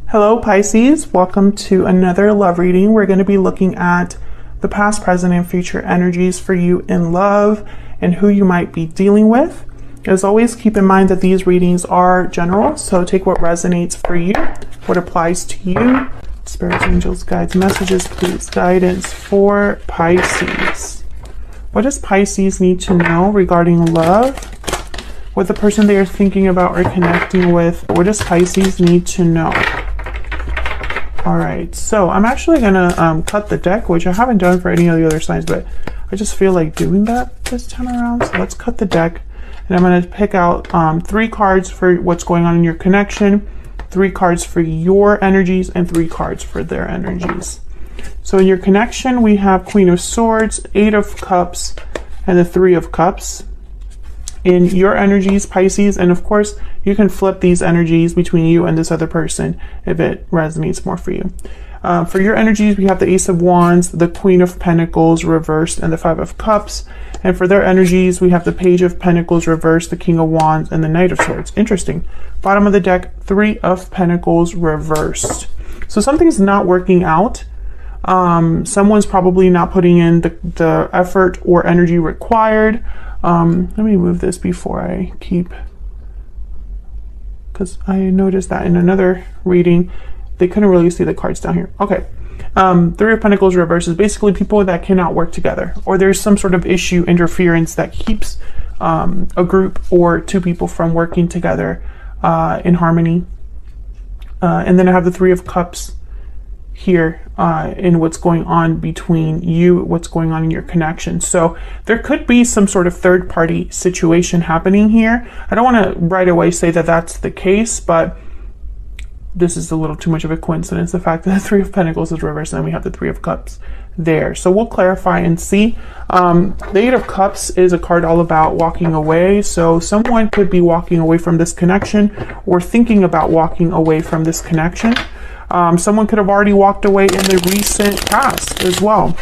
Hello Pisces, welcome to another love reading. We're going to be looking at the past, present, and future energies for you in love and who you might be dealing with. As always, keep in mind that these readings are general, so take what resonates for you, what applies to you. Spirits, angels, guides, messages, please, guidance for Pisces. What does Pisces need to know regarding love? What the person they are thinking about or connecting with, what does Pisces need to know? All right, so I'm actually gonna cut the deck, which I haven't done for any of the other signs, but I just feel like doing that this time around. So let's cut the deck, and I'm gonna pick out 3 cards for what's going on in your connection, 3 cards for your energies, and 3 cards for their energies. So in your connection, we have Queen of Swords, 8 of Cups, and the 3 of Cups. In your energies, Pisces, and of course, you can flip these energies between you and this other person if it resonates more for you. For your energies, we have the Ace of Wands, the Queen of Pentacles reversed, and the 5 of Cups. And for their energies, we have the Page of Pentacles reversed, the King of Wands, and the Knight of Swords. Interesting. Bottom of the deck, 3 of Pentacles reversed. So something's not working out. Someone's probably not putting in the effort or energy required. Let me move this before I keep, because I noticed that in another reading, they couldn't really see the cards down here. Okay. 3 of Pentacles reverse is basically people that cannot work together, or there's some sort of issue, interference that keeps a group or 2 people from working together in harmony. And then I have the 3 of Cups here in what's going on between you, what's going on in your connection. So there could be some sort of third-party situation happening here. I don't want to right away say that that's the case, but this is a little too much of a coincidence, the fact that the 3 of Pentacles is reversed and we have the 3 of Cups there. So we'll clarify and see. The 8 of Cups is a card all about walking away. So someone could be walking away from this connection or thinking about walking away from this connection. Someone could have already walked away in the recent past as well.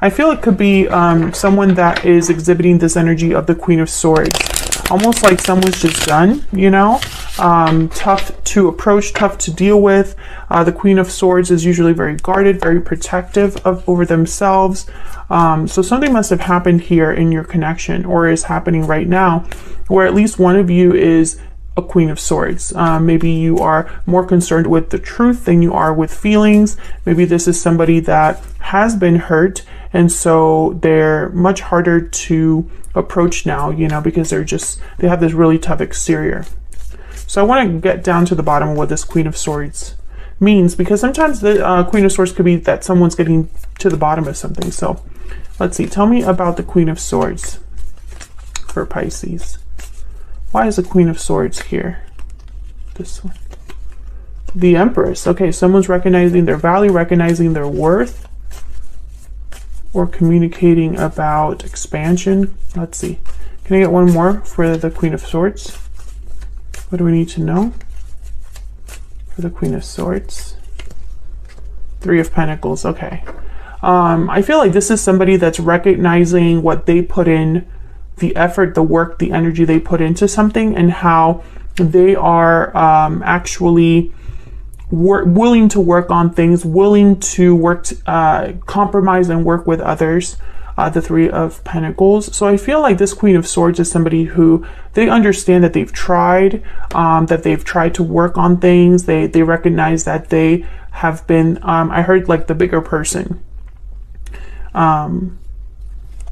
I feel it could be someone that is exhibiting this energy of the Queen of Swords. Almost like someone's just done, you know? Tough to approach, tough to deal with. The Queen of Swords is usually very guarded, very protective over themselves. So something must have happened here in your connection, or is happening right now, where at least one of you is a Queen of Swords. Maybe you are more concerned with the truth than you are with feelings. Maybe this is somebody that has been hurt, and so they're much harder to approach now, you know, because they have this really tough exterior. So I want to get down to the bottom of what this Queen of Swords means, because sometimes the Queen of Swords could be that someone's getting to the bottom of something. So let's see. Tell me about the Queen of Swords for Pisces. Why is the Queen of Swords here? This one. The Empress. Okay, someone's recognizing their value, recognizing their worth, or communicating about expansion. Let's see. Can I get one more for the Queen of Swords? What do we need to know for the Queen of Swords? 3 of Pentacles. Okay. I feel like this is somebody that's recognizing what they put in, the effort, the work, the energy they put into something, and how they are actually willing to work on things, willing to work, compromise and work with others. The 3 of Pentacles. So I feel like this Queen of Swords is somebody who they understand that they've tried to work on things. They recognize that they have been, I heard like the bigger person.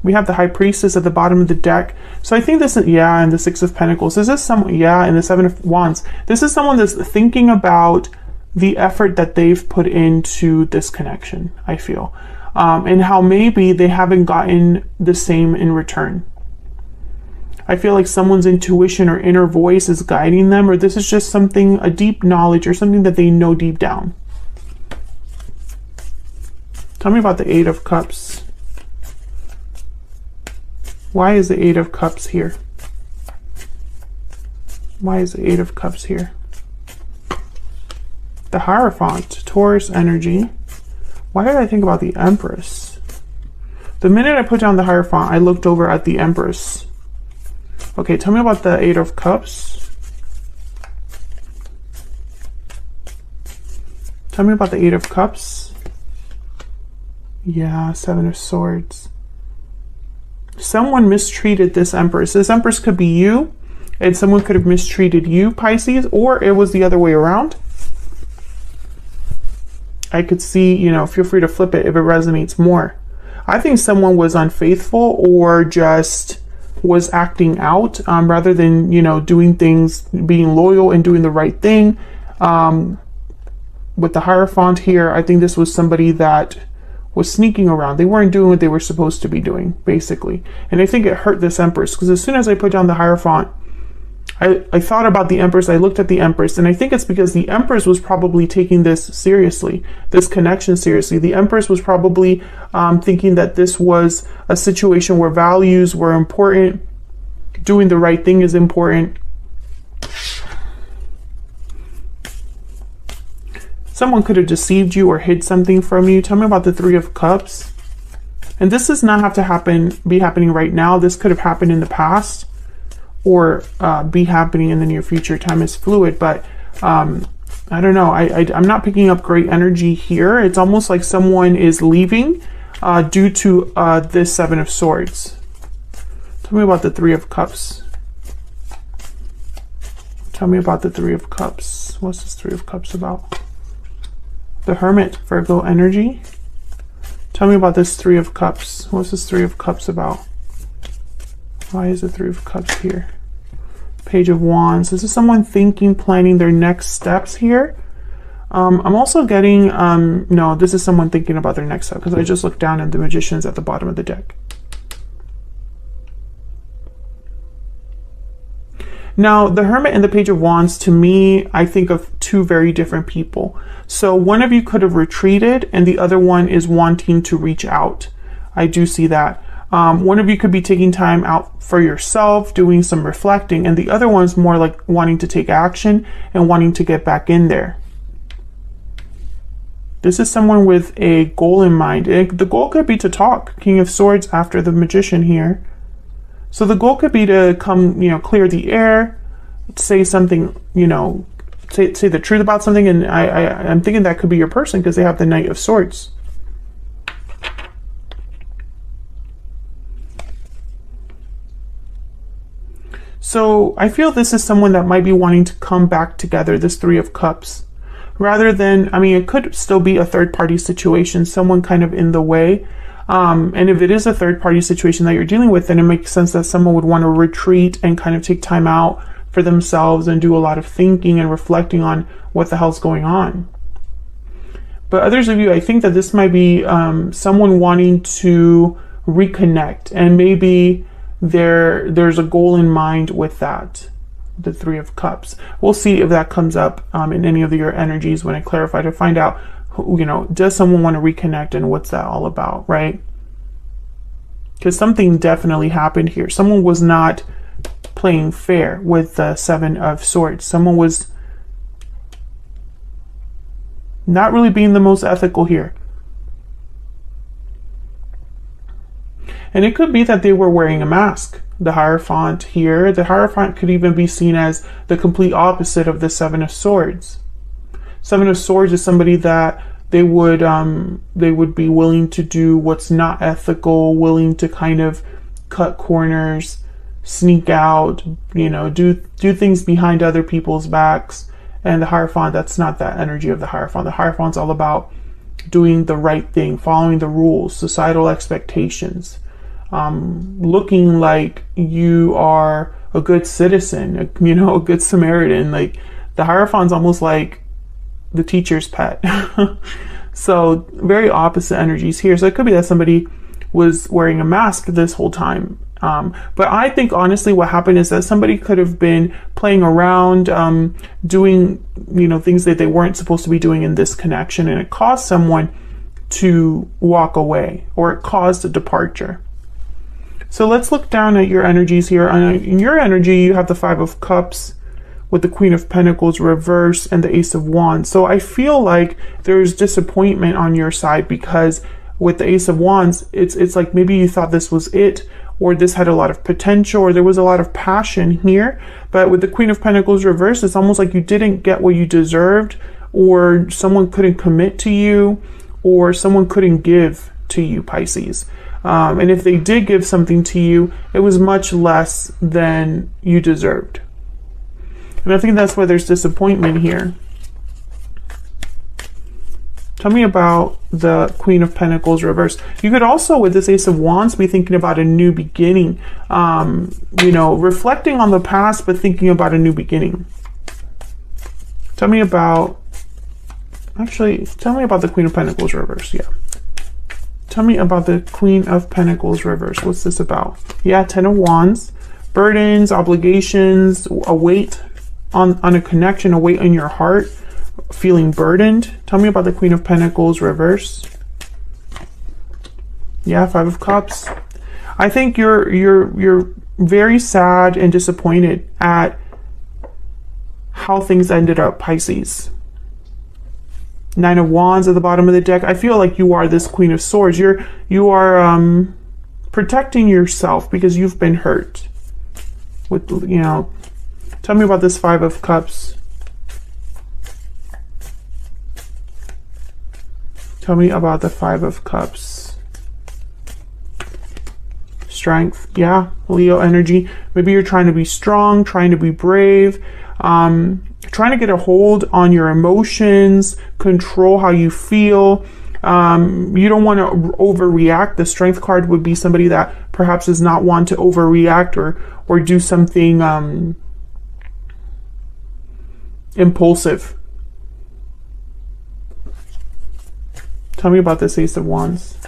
We have the High Priestess at the bottom of the deck. So I think this is, yeah, and the 6 of Pentacles. This is someone, yeah, and the 7 of Wands. This is someone that's thinking about the effort that they've put into this connection, I feel. And how maybe they haven't gotten the same in return. I feel like someone's intuition or inner voice is guiding them, or this is just something, a deep knowledge or something that they know deep down. Tell me about the 8 of Cups. Why is the 8 of Cups here? Why is the 8 of Cups here? The Hierophant, Taurus energy. Why did I think about the Empress? The minute I put down the Hierophant, I looked over at the Empress. Okay, tell me about the 8 of Cups. Tell me about the Eight of Cups. Yeah, Seven of Swords. Someone mistreated this Empress. This Empress could be you, and someone could have mistreated you, Pisces, or it was the other way around. I could see, you know, feel free to flip it if it resonates more. I think someone was unfaithful or just was acting out rather than, you know, doing things, being loyal and doing the right thing. With the Hierophant here, I think this was somebody that was sneaking around. They weren't doing what they were supposed to be doing, basically. And I think it hurt this Empress, because as soon as I put down the Hierophant, I thought about the Empress, I looked at the Empress, and I think it's because the Empress was probably taking this seriously, this connection seriously. The Empress was probably thinking that this was a situation where values were important, doing the right thing is important. Someone could have deceived you or hid something from you. Tell me about the Three of Cups. And this does not have to be happening right now. This could have happened in the past, or be happening in the near future. Time is fluid, but I don't know. I'm not picking up great energy here. It's almost like someone is leaving due to this Seven of Swords. Tell me about the Three of Cups. Tell me about the Three of Cups. What's this Three of Cups about? The Hermit, Virgo energy. Tell me about this Three of Cups. What's this Three of Cups about? Why is the Three of Cups here? Page of Wands. This is someone thinking, planning their next steps here. I'm also getting, no, this is someone thinking about their next step, because I just looked down at the Magicians at the bottom of the deck. Now, the Hermit and the Page of Wands, to me, I think of two very different people. So one of you could have retreated, and the other one is wanting to reach out. I do see that. One of you could be taking time out for yourself, doing some reflecting, and the other one's more like wanting to take action and wanting to get back in there. This is someone with a goal in mind. The goal could be to talk. King of Swords after the Magician here. So the goal could be to come, you know, clear the air, say something, you know, say the truth about something. And I'm thinking that could be your person, because they have the Knight of Swords. So I feel this is someone that might be wanting to come back together, this Three of Cups. Rather than, I mean, it could still be a third-party situation, someone kind of in the way. And if it is a third-party situation that you're dealing with, then it makes sense that someone would want to retreat and kind of take time out for themselves and do a lot of thinking and reflecting on what the hell's going on. But others of you, I think that this might be someone wanting to reconnect, and maybe there's a goal in mind with that, the Three of Cups. We'll see if that comes up in any of your energies when I clarify, to find out, you know, does someone want to reconnect and what's that all about, right? Because something definitely happened here. Someone was not playing fair with the Seven of Swords. Someone was not really being the most ethical here. And it could be that they were wearing a mask. The Hierophant here, the Hierophant could even be seen as the complete opposite of the Seven of Swords. Seven of Swords is somebody that they would be willing to do what's not ethical, willing to kind of cut corners, sneak out, you know, do things behind other people's backs. And the Hierophant, that's not that energy of the Hierophant. The Hierophant's all about doing the right thing, following the rules, societal expectations, looking like you are a good citizen, you know, a good Samaritan. Like the Hierophant's almost like the teacher's pet. So very opposite energies here. So it could be that somebody was wearing a mask this whole time. But I think honestly what happened is that somebody could have been playing around, doing, you know, things that they weren't supposed to be doing in this connection, and it caused someone to walk away, or it caused a departure. So let's look down at your energies here. In your energy, you have the Five of Cups with the Queen of Pentacles reverse and the Ace of Wands. So I feel like there's disappointment on your side, because with the Ace of Wands, it's like maybe you thought this was it, or this had a lot of potential, or there was a lot of passion here. But with the Queen of Pentacles reverse, it's almost like you didn't get what you deserved, or someone couldn't commit to you, or someone couldn't give to you, Pisces. And if they did give something to you, it was much less than you deserved. And I think that's why there's disappointment here. Tell me about the Queen of Pentacles reverse. You could also, with this Ace of Wands, be thinking about a new beginning. You know, reflecting on the past, but thinking about a new beginning. Tell me about, actually, tell me about the Queen of Pentacles reverse. Yeah. Tell me about the Queen of Pentacles reverse. What's this about? Yeah, Ten of Wands. Burdens, obligations, a weight on a connection, a weight in your heart. Feeling burdened. Tell me about the Queen of Pentacles reverse. Yeah, Five of Cups. I think you're very sad and disappointed at how things ended up, Pisces. Nine of Wands at the bottom of the deck. I feel like you are this Queen of Swords. You are protecting yourself because you've been hurt. With, you know, tell me about this Five of Cups. Tell me about the Five of Cups. Strength. Yeah, Leo energy. Maybe you're trying to be strong, trying to be brave, trying to get a hold on your emotions, control how you feel. You don't want to overreact. The Strength card would be somebody that perhaps does not want to overreact or do something impulsive. Tell me about this Ace of Wands.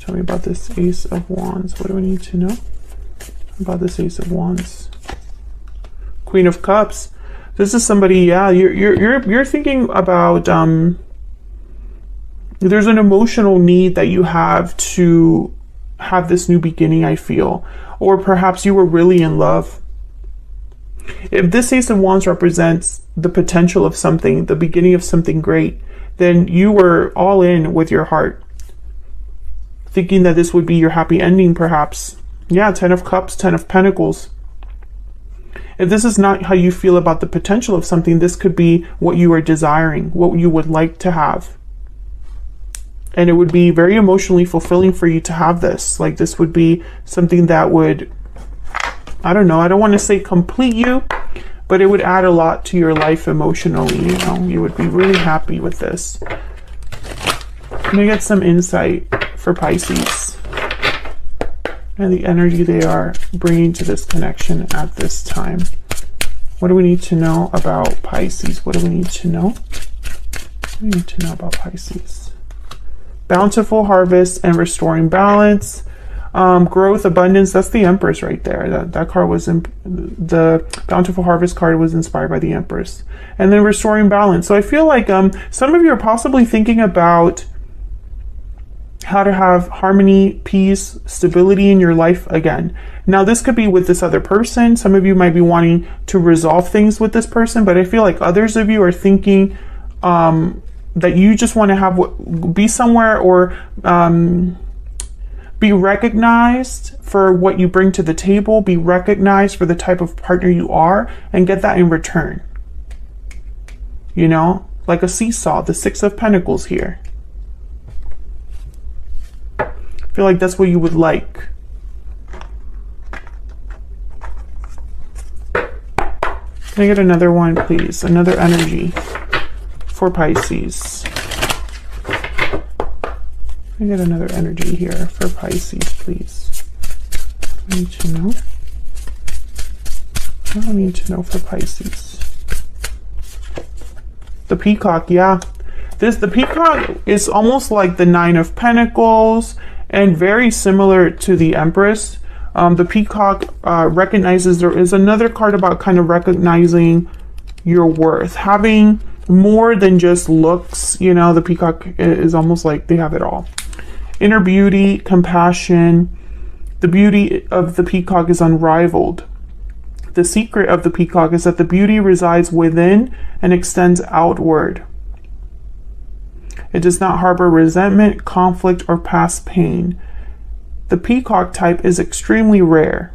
Tell me about this Ace of Wands. What do I need to know about this Ace of Wands? Queen of Cups. This is somebody, yeah, you're thinking about there's an emotional need that you have to have this new beginning, I feel. Or perhaps you were really in love. If this Ace of Wands represents the potential of something, the beginning of something great, then you were all in with your heart, thinking that this would be your happy ending, perhaps. Yeah, Ten of Cups, Ten of Pentacles. If this is not how you feel about the potential of something, this could be what you are desiring, what you would like to have. And it would be very emotionally fulfilling for you to have this. Like, this would be something that would, I don't know, I don't want to say complete you, but it would add a lot to your life emotionally. You know, you would be really happy with this. Let me get some insight for Pisces and the energy they are bringing to this connection at this time. What do we need to know about Pisces? What do we need to know? What do we need to know about Pisces? Bountiful harvest and restoring balance. Growth, abundance, that's the Empress right there. That card was, the Bountiful Harvest card was inspired by the Empress. And then restoring balance. So I feel like some of you are possibly thinking about how to have harmony, peace, stability in your life again. Now, this could be with this other person. Some of you might be wanting to resolve things with this person, but I feel like others of you are thinking that you just want to be somewhere or be recognized for what you bring to the table, be recognized for the type of partner you are, and get that in return. You know, like a seesaw, the Six of Pentacles here. I feel like that's what you would like. Can I get another one, please? Another energy for Pisces. Can I get another energy here for Pisces, please? I need to know. What do I need to know for Pisces? The Peacock, yeah. The Peacock is almost like the Nine of Pentacles and very similar to the Empress. The Peacock recognizes, there is another card about kind of recognizing your worth, having more than just looks. You know, the Peacock is almost like they have it all. Inner beauty, compassion. The beauty of the Peacock is unrivaled. The secret of the Peacock is that the beauty resides within and extends outward. It does not harbor resentment, conflict, or past pain. The Peacock type is extremely rare.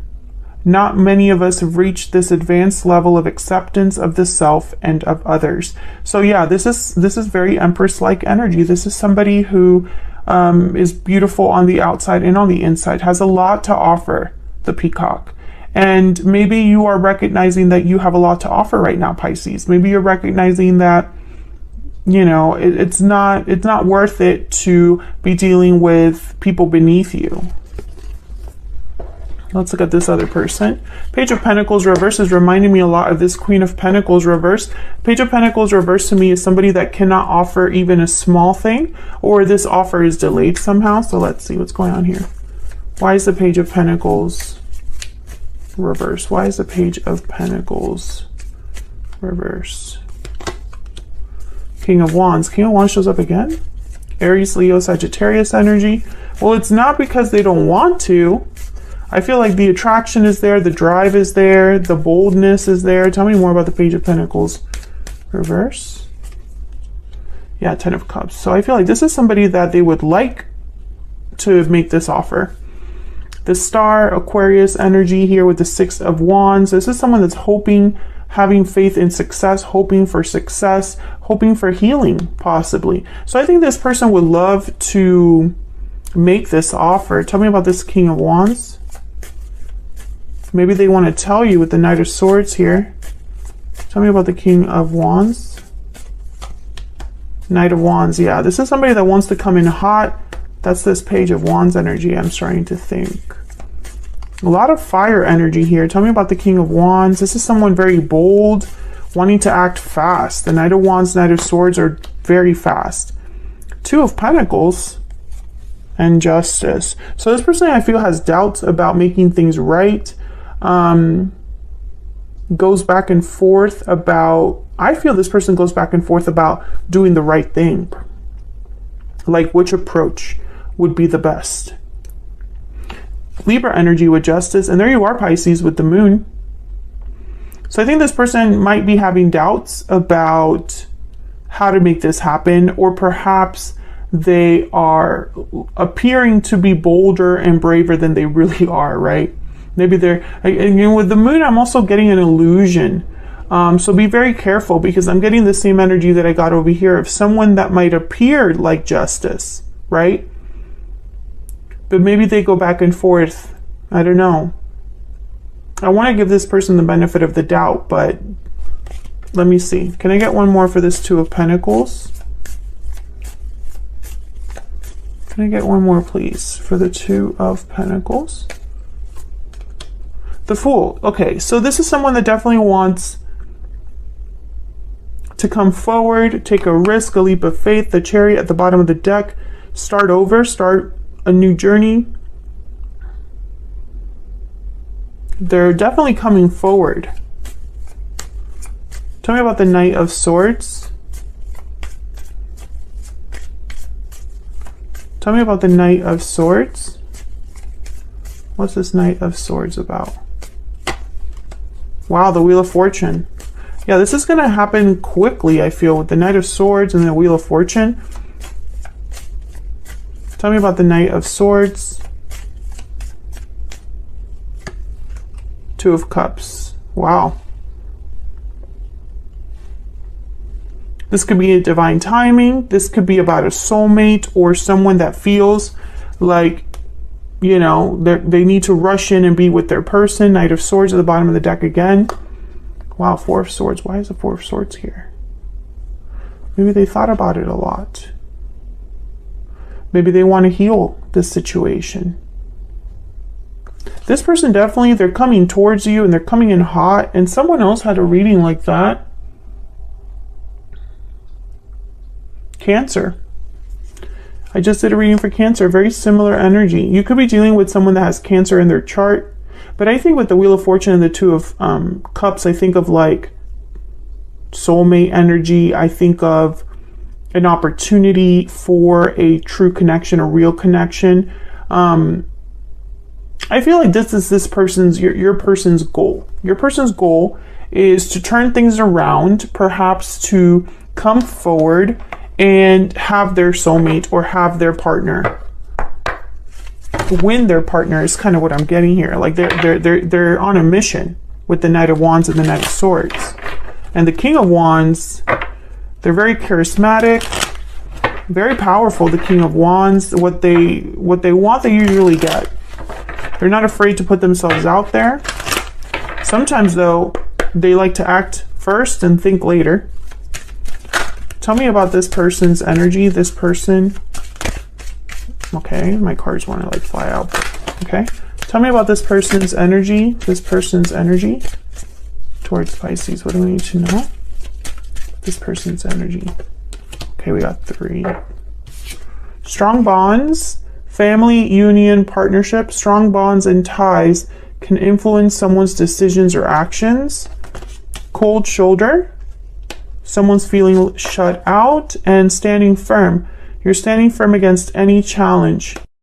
Not many of us have reached this advanced level of acceptance of the self and of others. So yeah, this is very Empress-like energy. This is somebody who is beautiful on the outside and on the inside, has a lot to offer, the Peacock. And maybe you are recognizing that you have a lot to offer right now, Pisces. Maybe you're recognizing that, you know, it's not worth it to be dealing with people beneath you. Let's look at this other person. Page of Pentacles reverse is reminding me a lot of this Queen of Pentacles reverse. Page of Pentacles reverse to me is somebody that cannot offer even a small thing, or this offer is delayed somehow. So let's see what's going on here. Why is the Page of Pentacles reverse? Why is the Page of Pentacles reverse? King of Wands. King of Wands shows up again. Aries, Leo, Sagittarius energy. Well, it's not because they don't want to. I feel like the attraction is there, the drive is there, the boldness is there. Tell me more about the Page of Pentacles reverse. Yeah, Ten of Cups. So I feel like this is somebody that they would like to make this offer. The Star, Aquarius energy here with the Six of Wands. This is someone that's hoping, having faith in success, hoping for success, hoping for healing, possibly. So I think this person would love to make this offer. Tell me about this King of Wands. Maybe they want to tell you with the Knight of Swords here. Tell me about the King of Wands. Knight of Wands, yeah. This is somebody that wants to come in hot. That's this Page of Wands energy, I'm starting to think. A lot of fire energy here. Tell me about the King of Wands. This is someone very bold, wanting to act fast. The Knight of Wands, Knight of Swords are very fast. Two of Pentacles and Justice. So this person, I feel, has doubts about making things right. Goes back and forth about, I feel this person goes back and forth about doing the right thing. Like which approach would be the best. Libra energy with Justice, and there you are, Pisces, with the Moon. So I think this person might be having doubts about how to make this happen, or perhaps they are appearing to be bolder and braver than they really are, right? Maybe they're, again, with the Moon, I'm also getting an illusion. So be very careful, because I'm getting the same energy that I got over here of someone that might appear like Justice, right? But maybe they go back and forth. I don't know. I want to give this person the benefit of the doubt, but let me see. Can I get one more for this Two of Pentacles? Can I get one more, please, for the Two of Pentacles? The Fool. Okay, so this is someone that definitely wants to come forward, take a risk, a leap of faith. The Chariot at the bottom of the deck. Start over, start a new journey. They're definitely coming forward. Tell me about the Knight of Swords. Tell me about the Knight of Swords. What's this Knight of Swords about? Wow, the Wheel of Fortune. Yeah, this is going to happen quickly, I feel, with the Knight of Swords and the Wheel of Fortune. Tell me about the Knight of Swords. Two of Cups. Wow. This could be a divine timing. This could be about a soulmate or someone that feels like, you know, they need to rush in and be with their person. Knight of Swords at the bottom of the deck again. Wow, Four of Swords. Why is the Four of Swords here? Maybe they thought about it a lot. Maybe they want to heal this situation. This person definitely, they're coming towards you and they're coming in hot, and someone else had a reading like that. Cancer. I just did a reading for Cancer. Very similar energy. You could be dealing with someone that has Cancer in their chart. But I think with the Wheel of Fortune and the Two of Cups, I think of like soulmate energy. I think of an opportunity for a true connection, a real connection. I feel like this is this person's, your person's goal. Your person's goal is to turn things around, perhaps to come forward and have their soulmate or have their partner. win their partner is kind of what I'm getting here. Like they're on a mission with the Knight of Wands and the Knight of Swords. And the King of Wands, they're very charismatic, very powerful. The King of Wands, what they want, they usually get. They're not afraid to put themselves out there. Sometimes though, they like to act first and think later. Tell me about this person's energy, this person. Okay, my cards want to like fly out. Okay, tell me about this person's energy, towards Pisces. What do we need to know? This person's energy. Okay, we got 3. Strong bonds, family, union, partnership. Strong bonds and ties can influence someone's decisions or actions. Cold shoulder. Someone's feeling shut out. And standing firm. You're standing firm against any challenge.